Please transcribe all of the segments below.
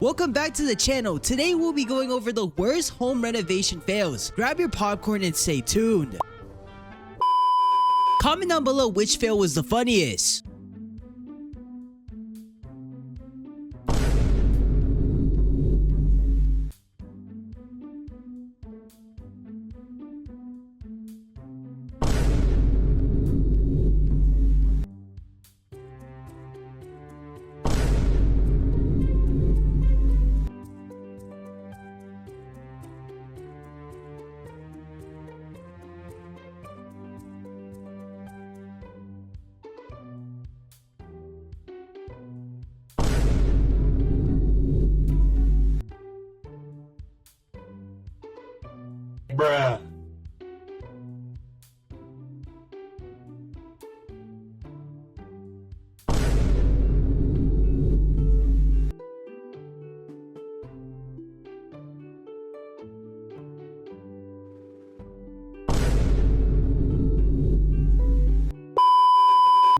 Welcome back to the channel. Today we'll be going over the worst home renovation fails. Grab your popcorn and stay tuned. Comment down below which fail was the funniest. Bruh.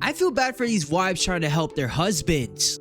I feel bad for these wives trying to help their husbands.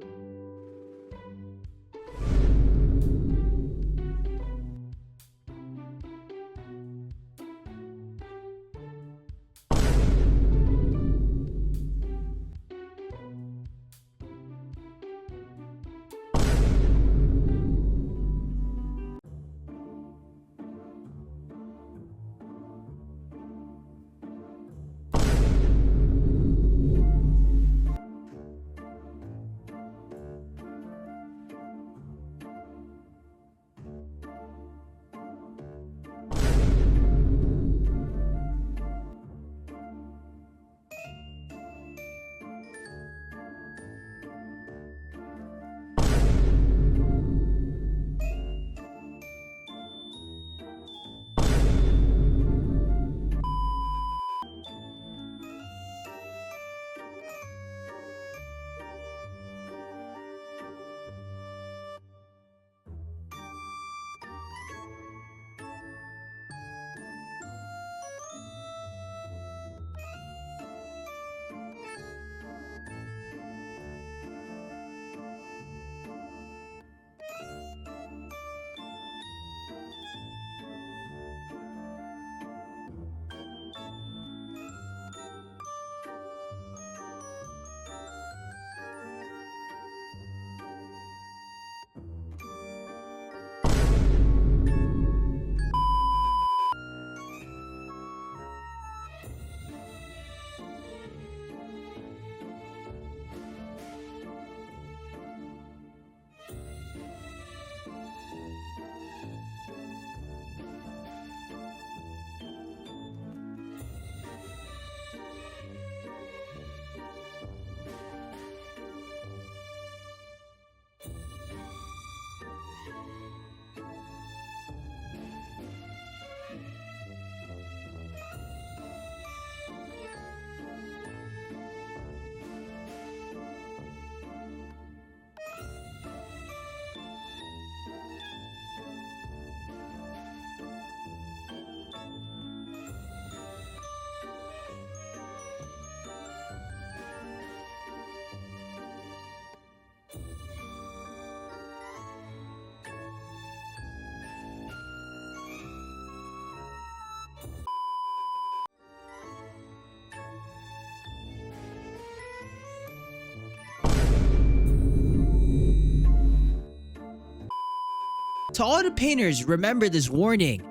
To all the painters, remember this warning.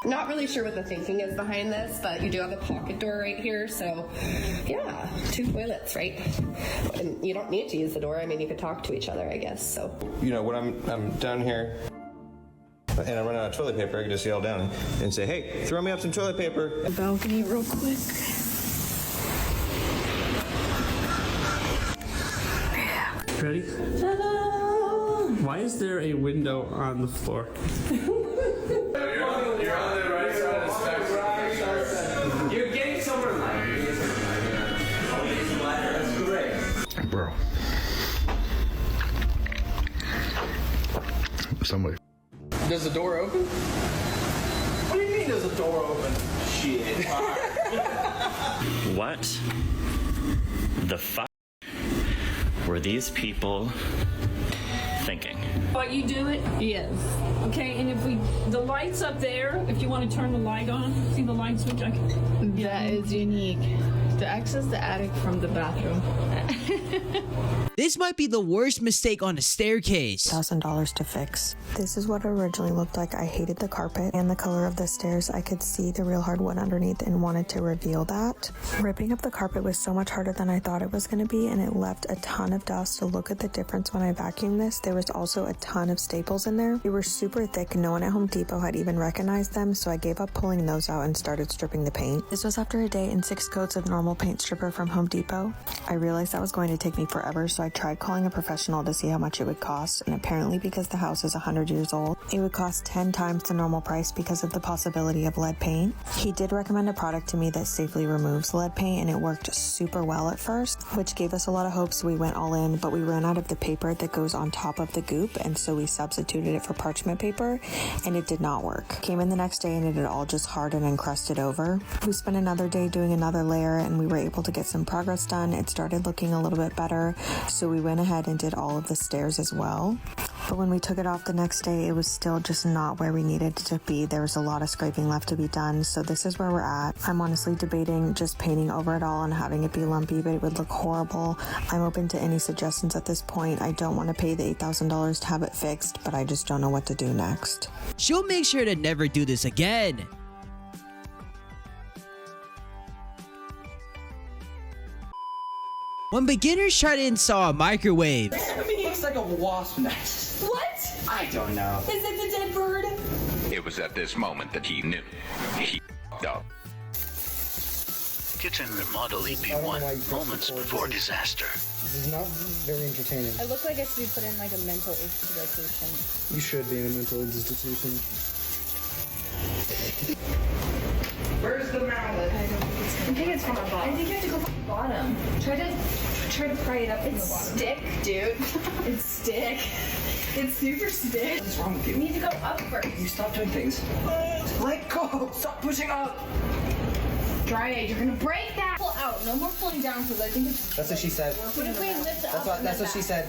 Not really sure what the thinking is behind this, but you do have a pocket door right here, so yeah, 2 toilets, right? And you don't need to use the door. I mean, you could talk to each other, I guess. So you know, when I'm down here and I run out of toilet paper, I can just yell down and say, "Hey, throw me up some toilet paper." the balcony real quick. Ready? Why is there a window on the floor? You're on the right side of the spectrum. You're getting somewhere light. That's great. Bro. Somebody. Does the door open? What do you mean? mean there's a door open? Shit. What the fuck were these people thinking? But you do it? Yes. Okay, and if the light's up there, if you want to turn the light on, see the light switch? That is unique. To access the attic from the bathroom. This might be the worst mistake on a staircase. $1,000 to fix. This is what it originally looked like. I hated the carpet and the color of the stairs. I could see the real hardwood underneath and wanted to reveal that. Ripping up the carpet was so much harder than I thought it was going to be, and it left a ton of dust. So look at the difference when I vacuumed this. There was also a ton of staples in there. They were super thick. No one at Home Depot had even recognized them, so I gave up pulling those out and started stripping the paint. This was after a day in 6 coats of normal paint stripper from Home Depot. I realized that was going to take me forever, so I tried calling a professional to see how much it would cost, and apparently because the house is 100 years old, it would cost 10 times the normal price because of the possibility of lead paint. He did recommend a product to me that safely removes lead paint, and it worked super well at first, which gave us a lot of hope, so we went all in, but we ran out of the paper that goes on top of the goop, and so we substituted it for parchment paper, and it did not work. Came in the next day and it had all just hardened and crusted over. We spent another day doing another layer, and we were able to get some progress done. It started looking a little bit better, so we went ahead and did all of the stairs as well. But when we took it off the next day, it was still just not where we needed it to be. There was a lot of scraping left to be done, so this is where we're at. I'm honestly debating just painting over it all and having it be lumpy, but it would look horrible. I'm open to any suggestions at this point. I don't want to pay the $8,000 to have it fixed, but I just don't know what to do next. She'll make sure to never do this again. When beginners try to install a microwave, It looks like a wasp nest. What? I don't know. Is it the dead bird? It was at this moment that he knew. He f***ed up. Kitchen remodel EP1, moments before disaster. This is not very entertaining. I look like I should be put in like a mental institution. You should be in a mental institution. Where's the mallet? I think it's from the bottom. I think you have to go from the bottom. Try to pry it up. It's stick, dude. It's stick. It's super stick. What's wrong with you? You need to go up first. You stop doing things. Let go! Stop pushing up! Dry it. You're gonna break that. Pull out. No more pulling down because I think it's. That's what she said. What if we lift it up? That's what she said.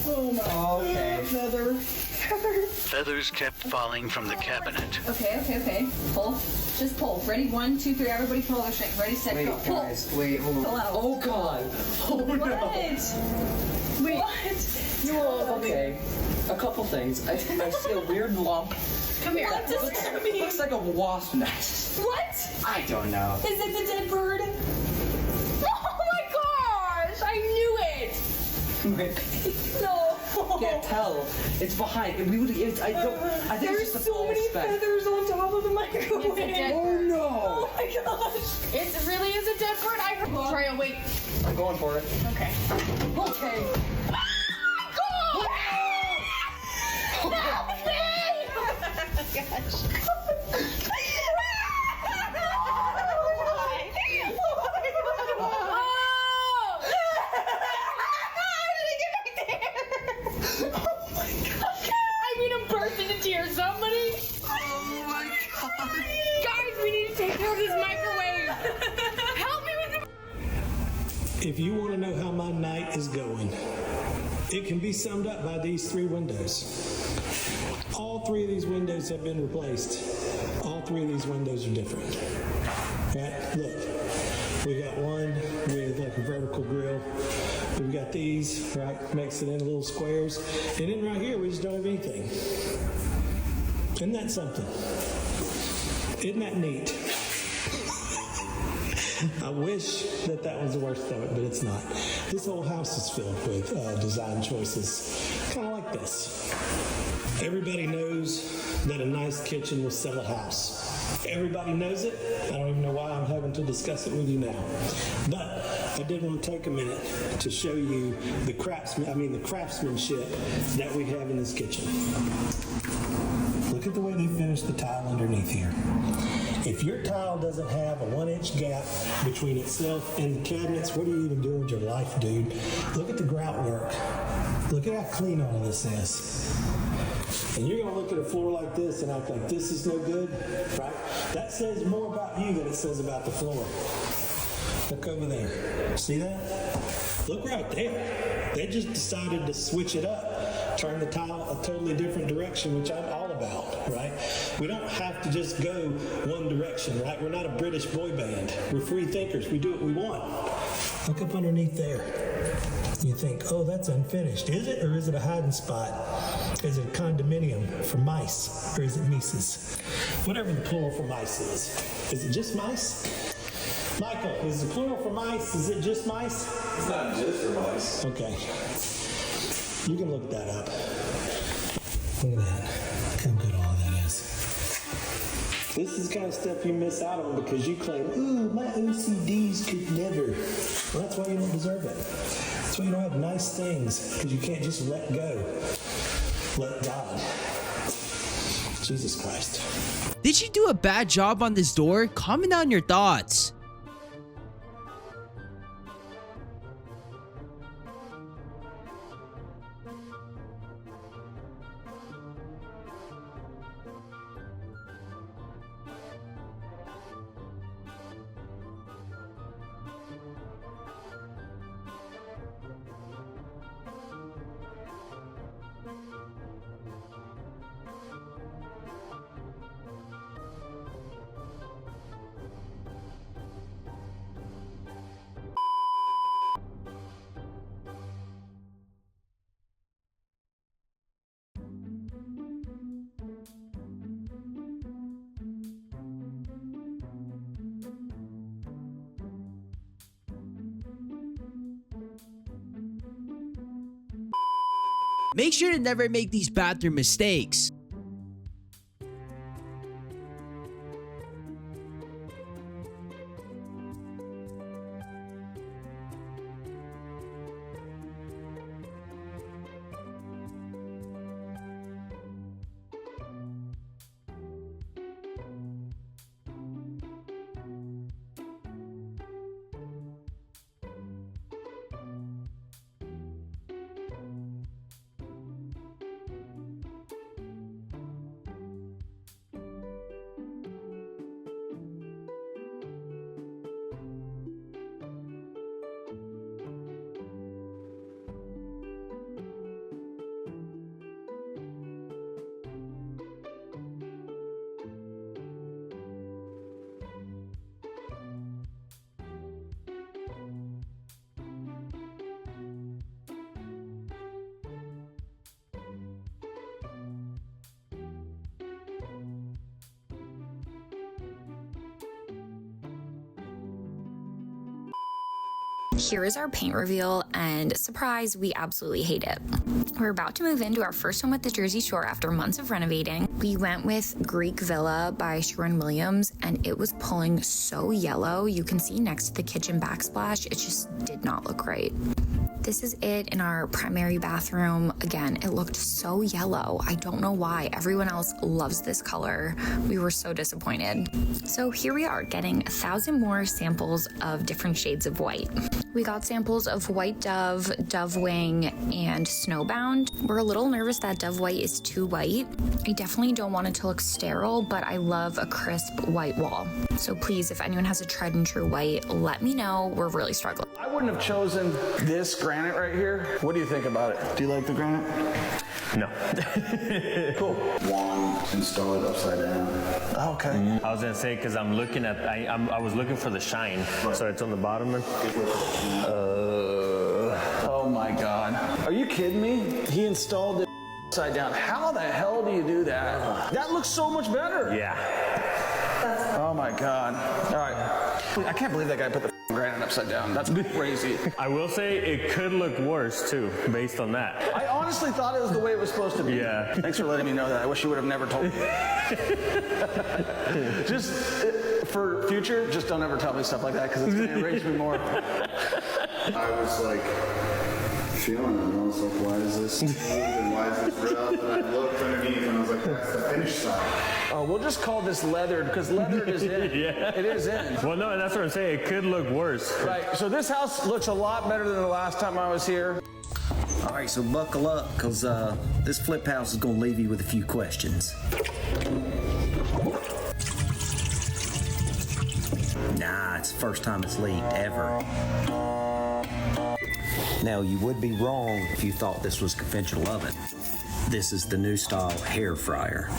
Oh my. Okay. Feather. Feathers kept falling from the cabinet. Okay. Pull. Just pull. Ready? 1, 2, 3. Everybody pull their strength. Ready, set, go. Pull. Guys, wait, hold on. Pull out. Oh god. Oh What? no. Wait. What? You will. Okay. A couple things. I see a weird lump. Come here. What does that mean? Looks like a wasp nest. What? I don't know. Is it the dead bird? Oh my gosh! I knew it! No. Can't tell. It's behind. I think There's it's just a so many feathers on top of the microwave. It's a dead Oh bird. no. Oh my gosh. It really is a dead bird. Try and wait. I'm going for it. Okay. Okay. Oh my god! Help me! Somebody! Oh my god! Guys, we need to take care of this microwave! Help me with the. If you want to know how my night is going, it can be summed up by these 3 windows. All 3 of these windows have been replaced. All 3 of these windows are different. Right? Look, we got one with like a vertical grill. We've got these, right? Makes it in little squares. And then right here, we just don't have anything. Isn't that something? Isn't that neat? I wish that was the worst of it, but it's not. This whole house is filled with design choices, kind of like this. Everybody knows that a nice kitchen will sell a house. Everybody knows it. I don't even know why I'm having to discuss it with you now. But I did want to take a minute to show you the craftsmanship that we have in this kitchen. Look at the way they finished the tile underneath here. If your tile doesn't have a 1-inch gap between itself and the cabinets, what are you even doing with your life, dude? Look at the grout work. Look at how clean all of this is. And you're gonna look at a floor like this and act like this is no good, right? That says more about you than it says about the floor. Look over there. See that? Look right there. They just decided to switch it up, turn the tile a totally different direction, which I'm all about, right? We don't have to just go one direction, right? We're not a British boy band. We're free thinkers. We do what we want. Look up underneath there. You think, oh, that's unfinished. Is it, or is it a hiding spot? Is it a condominium for mice, or is it mices? Whatever the plural for mice is. Is it just mice? Michael, is the plural for mice, is it just mice? It's not just for mice. Okay. You can look that up. Look at that. Look how good all that is. This is the kind of stuff you miss out on because you claim, ooh, my OCDs could never. Well, that's why you don't deserve it. That's why you don't have nice things, because you can't just let go. Let God. Jesus Christ. Did she do a bad job on this door? Comment down your thoughts. Make sure to never make these bathroom mistakes. Here is our paint reveal, and surprise, we absolutely hate it. We're about to move into our first home at the Jersey Shore after months of renovating. We went with Greek Villa by Sherwin-Williams, and it was pulling so yellow. You can see next to the kitchen backsplash, it just did not look right. This is it in our primary bathroom. Again, it looked so yellow. I don't know why. Everyone else loves this color. We were so disappointed. So here we are getting 1,000 more samples of different shades of white. We got samples of White Dove, Dove Wing, and Snowbound. We're a little nervous that Dove White is too white. I definitely don't want it to look sterile, but I love a crisp white wall. So please, if anyone has a tried and true white, let me know. We're really struggling. I wouldn't have chosen this granite right here. What do you think about it? Do you like the granite? No. Cool. WONT, install it upside down. Okay. I was gonna say, because I'm looking at, I was looking for the shine, so it's on the bottom. Oh my God. Are you kidding me? He installed it upside down. How the hell do you do that? That looks so much better. Yeah. Oh my God. All right. I can't believe that guy put the granite upside down. That's crazy. I will say it could look worse too, based on that. I honestly thought it was the way it was supposed to be. Yeah. Thanks for letting me know that. I wish you would have never told me. Just for future, just don't ever tell me stuff like that because it's going to enrage me more. I was like feeling it, and I was like, why is this smooth and why is this rough? And I looked underneath and I was like, that's the finished side. Oh, we'll just call this leathered because leathered is in. Yeah. It is in. Well, no, that's what I'm saying. It could look worse. Right. So this house looks a lot better than the last time I was here. All right, so buckle up, because this flip house is going to leave you with a few questions. Nah, it's the first time it's leaked, ever. Now, you would be wrong if you thought this was conventional oven. This is the new style hair fryer.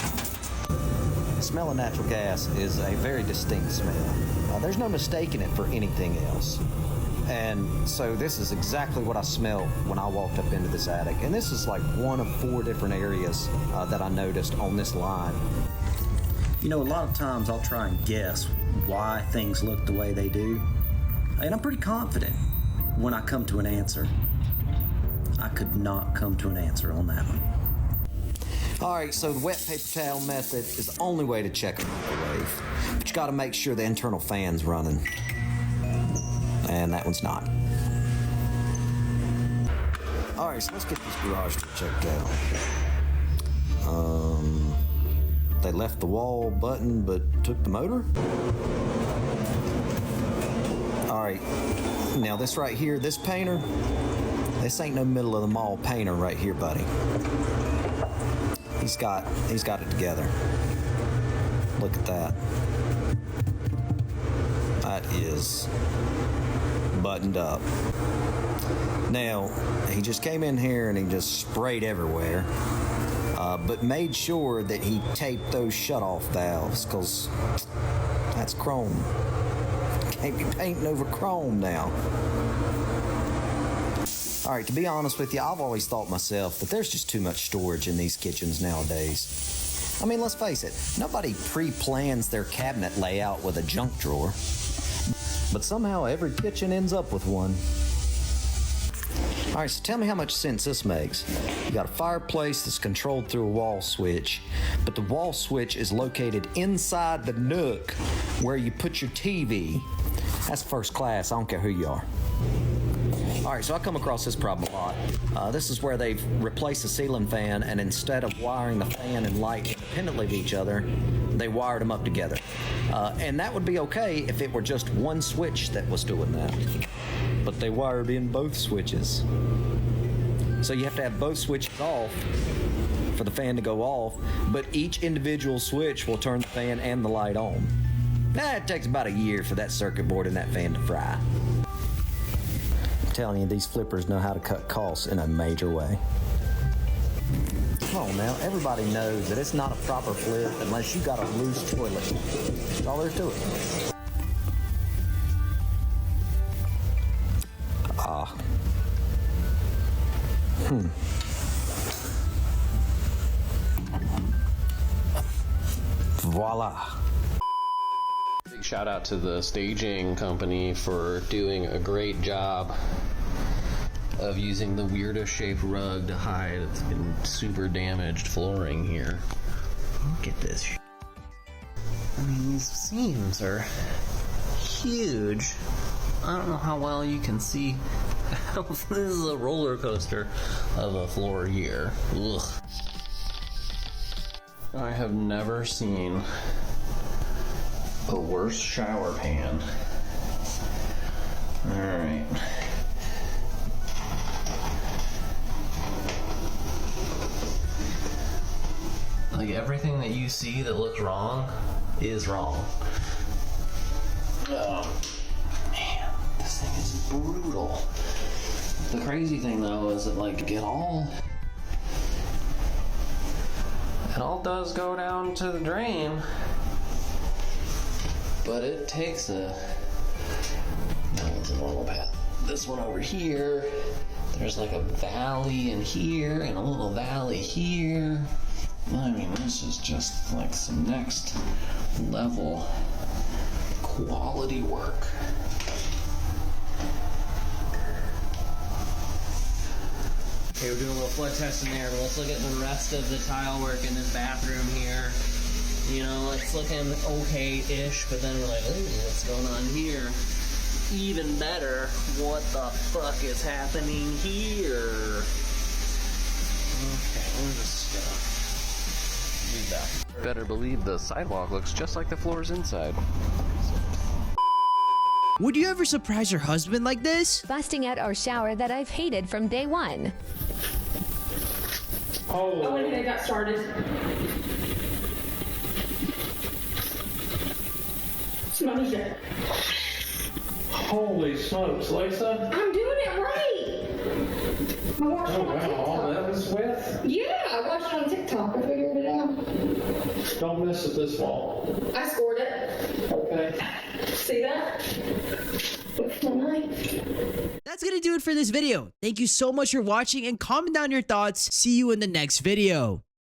The smell of natural gas is a very distinct smell. There's no mistaking it for anything else. And so this is exactly what I smelled when I walked up into this attic. And this is like one of 4 different areas that I noticed on this line. You know, a lot of times I'll try and guess why things look the way they do. And I'm pretty confident when I come to an answer. I could not come to an answer on that one. All right, so the wet paper towel method is the only way to check a microwave. But you gotta make sure the internal fan's running. And that one's not. All right, so let's get this garage door checked out. They left the wall button but took the motor. All right, now this right here, this painter, this ain't no middle of the mall painter right here, buddy. He's got it together. Look at that. That is buttoned up. Now, he just came in here and he just sprayed everywhere, but made sure that he taped those shutoff valves, because that's chrome. Can't be painting over chrome now. All right, to be honest with you, I've always thought myself that there's just too much storage in these kitchens nowadays. I mean, let's face it, nobody pre-plans their cabinet layout with a junk drawer. But somehow every kitchen ends up with one. All right, so tell me how much sense this makes. You got a fireplace that's controlled through a wall switch, but the wall switch is located inside the nook where you put your TV. That's first class, I don't care who you are. All right, so I come across this problem a lot. This is where they've replaced the ceiling fan, and instead of wiring the fan and light independently of each other, they wired them up together. And that would be okay if it were just one switch that was doing that. But they wired in both switches. So you have to have both switches off for the fan to go off, but each individual switch will turn the fan and the light on. It takes about a year for that circuit board and that fan to fry. I'm telling you, these flippers know how to cut costs in a major way. Come on now, everybody knows that it's not a proper flip unless you got a loose toilet. That's all there's to it. Voila. Big shout out to the staging company for doing a great job of using the weirdest shaped rug to hide its been super damaged flooring here. Look at this. I mean, these seams are huge. I don't know how well you can see. This is a roller coaster of a floor here. Ugh. I have never seen a worse shower pan. Alright. Like, everything that you see that looks wrong is wrong. Oh, man, this thing is brutal. The crazy thing though is that, like, it all does go down to the drain, but it takes that one's a normal path. This one over here, there's like a valley in here and a little valley here. I mean, this is just like some next level quality work. Okay, we're doing a little flood test in there, but let's look at the rest of the tile work in this bathroom here. You know, it's looking okay-ish, but then we're like, ooh, what's going on here? Even better, what the fuck is happening here? Okay, we're just gonna leave that. Better believe the sidewalk looks just like the floors inside. Would you ever surprise your husband like this? Busting out our shower that I've hated from day one. Oh. I went ahead and got started. Smells it. Holy smokes, Lisa. I'm doing it right. I watched it on TikTok. All that was with? Yeah, I watched it on TikTok. I figured it out. Don't mess with this wall. I scored it. Okay. See that? With my knife. That's gonna do it for this video. Thank you so much for watching and comment down your thoughts. See you in the next video.